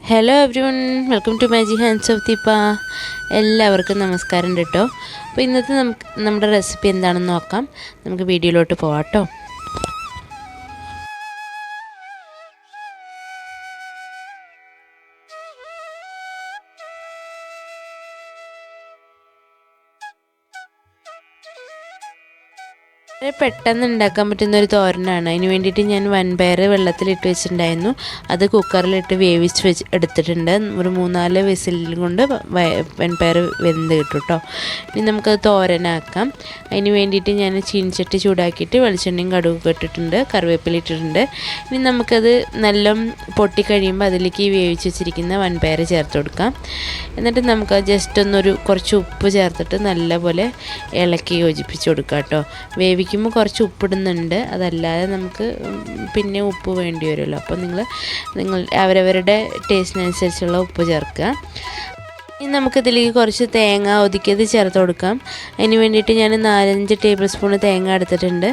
Hello everyone, welcome to magic hands of Deepa. എല്ലാവർക്കും നമസ്കാരം കേട്ടോ. അപ്പോൾ ഇന്നത്തെ നമ്മുടെ റെസിപ്പി എന്താണെന്ന് നോക്കാം. നമുക്ക് വീഡിയോയിലോട്ട് പോകാം കേട്ടോ. വളരെ പെട്ടെന്ന് ഉണ്ടാക്കാൻ പറ്റുന്നൊരു തോരനാണ്. അതിന് വേണ്ടിയിട്ട് ഞാൻ വൻപയർ വെള്ളത്തിലിട്ട് വെച്ചിട്ടുണ്ടായിരുന്നു. അത് കുക്കറിലിട്ട് വേവിച്ച് എടുത്തിട്ടുണ്ട്. ഒരു 3-4 വിസിൽ കൊണ്ട് വൻപയർ വെന്ത് കിട്ടും കേട്ടോ. ഇനി നമുക്കത് തോരനാക്കാം. അതിന് വേണ്ടിയിട്ട് ഞാൻ ചീനിച്ചട്ടി ചൂടാക്കിയിട്ട് വെളിച്ചെണ്ണയും കടുകൊക്കെ ഇട്ടിട്ടുണ്ട്, കറിവേപ്പില ഇട്ടിട്ടുണ്ട്. ഇനി നമുക്കത് നല്ല പൊട്ടിക്കഴിയുമ്പോൾ അതിലേക്ക് വേവിച്ച് വെച്ചിരിക്കുന്ന വൻപയർ ചേർത്ത് കൊടുക്കാം. എന്നിട്ട് നമുക്ക് ജസ്റ്റ് കുറച്ച് ഉപ്പ് ചേർത്തിട്ട് നല്ലപോലെ ഇളക്കി യോജിപ്പിച്ച് കൊടുക്കാം കേട്ടോ. വേവിക്കുമ്പോൾ കുറച്ച് ഉപ്പിടുന്നുണ്ട്, അതല്ലാതെ നമുക്ക് പിന്നെ ഉപ്പ് വേണ്ടി വരുമല്ലോ. അപ്പോൾ നിങ്ങൾ അവരവരുടെ ടേസ്റ്റിനനുസരിച്ചുള്ള ഉപ്പ് ചേർക്കുക. ഇനി നമുക്കിതിലേക്ക് കുറച്ച് തേങ്ങ ഒതുക്കിയത് ചേർത്ത് കൊടുക്കാം. അതിന് വേണ്ടിയിട്ട് ഞാൻ 4-5 ടേബിൾ സ്പൂൺ തേങ്ങ എടുത്തിട്ടുണ്ട്.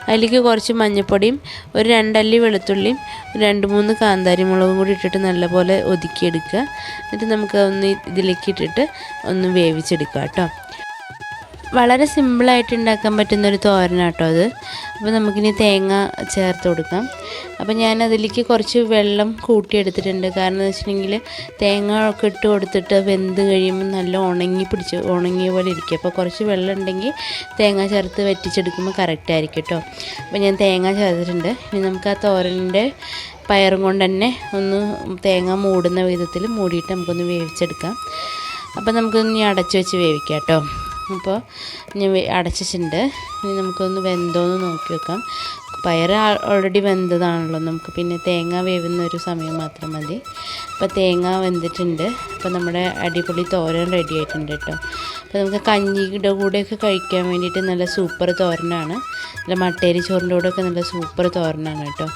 അതിലേക്ക് കുറച്ച് മഞ്ഞൾപ്പൊടിയും 2 അല്ലി വെളുത്തുള്ളിയും 2-3 കാന്താരി മുളകും കൂടി ഇട്ടിട്ട് നല്ലപോലെ ഒതുക്കിയെടുക്കുക. എന്നിട്ട് നമുക്ക് ഇതിലേക്ക് ഇട്ടിട്ട് ഒന്ന് വേവിച്ചെടുക്കാം കേട്ടോ. വളരെ സിമ്പിളായിട്ട് ഉണ്ടാക്കാൻ പറ്റുന്നൊരു തോരനാട്ടോ അത്. അപ്പോൾ നമുക്കിനി തേങ്ങ ചേർത്ത് കൊടുക്കാം. അപ്പോൾ ഞാൻ അതിലേക്ക് കുറച്ച് വെള്ളം കൂട്ടിയെടുത്തിട്ടുണ്ട്. കാരണം എന്ന് വെച്ചിട്ടുണ്ടെങ്കിൽ തേങ്ങ ഒക്കെ ഇട്ട് കൊടുത്തിട്ട് വെന്ത് കഴിയുമ്പോൾ നല്ല ഉണങ്ങിയ പോലെ ഇരിക്കും. അപ്പോൾ കുറച്ച് വെള്ളം ഉണ്ടെങ്കിൽ തേങ്ങ ചേർത്ത് വറ്റിച്ചെടുക്കുമ്പോൾ കറക്റ്റായിരിക്കും കേട്ടോ. അപ്പോൾ ഞാൻ തേങ്ങ ചേർത്തിട്ടുണ്ട്. ഇനി നമുക്ക് ആ തോരൻ്റെ പയറും കൊണ്ട് തന്നെ ഒന്ന് തേങ്ങ മൂടുന്ന വിധത്തിൽ മൂടിയിട്ട് നമുക്കൊന്ന് വേവിച്ചെടുക്കാം. അപ്പോൾ നമുക്കൊന്ന് അടച്ച് വെച്ച് വേവിക്കാം കേട്ടോ. അപ്പോൾ ഞാൻ അടച്ചിട്ടുണ്ട്. ഇനി നമുക്കൊന്ന് വെന്തോന്ന് നോക്കി വെക്കാം. പയർ ഓൾറെഡി വെന്തതാണല്ലോ, നമുക്ക് പിന്നെ തേങ്ങ വേവുന്ന ഒരു സമയം മാത്രം മതി. അപ്പോൾ തേങ്ങ വെന്തിട്ടുണ്ട്. അപ്പോൾ നമ്മുടെ അടിപൊളി തോരൻ റെഡി ആയിട്ടുണ്ട് കേട്ടോ. അപ്പോൾ നമുക്ക് കഞ്ഞിയുടെ കൂടെയൊക്കെ കഴിക്കാൻ വേണ്ടിയിട്ട് നല്ല സൂപ്പർ തോരനാണ്. നല്ല മട്ടേരി ചോറിൻ്റെ കൂടെയൊക്കെ നല്ല സൂപ്പർ തോരനാണ് കേട്ടോ.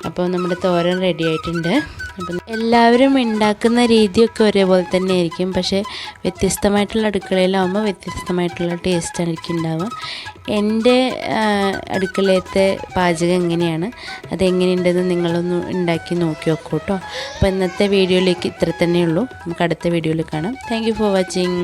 അപ്പോൾ നമ്മുടെ തോരൻ റെഡി ആയിട്ടുണ്ട്. അപ്പം എല്ലാവരും ഉണ്ടാക്കുന്ന രീതിയൊക്കെ ഒരേപോലെ തന്നെ ആയിരിക്കും, പക്ഷേ വ്യത്യസ്തമായിട്ടുള്ള അടുക്കളയിലാവുമ്പോൾ വ്യത്യസ്തമായിട്ടുള്ള ടേസ്റ്റായിരിക്കും ഉണ്ടാവുക. എൻ്റെ അടുക്കളയത്തെ പാചകം എങ്ങനെയാണ്, അതെങ്ങനെയുണ്ടെന്ന് നിങ്ങളൊന്ന് ഉണ്ടാക്കി നോക്കി നോക്കൂ കേട്ടോ. അപ്പോൾ ഇന്നത്തെ വീഡിയോയിലേക്ക് ഇത്ര തന്നെയുള്ളൂ. നമുക്ക് അടുത്ത വീഡിയോയിൽ കാണാം. Thank you for watching.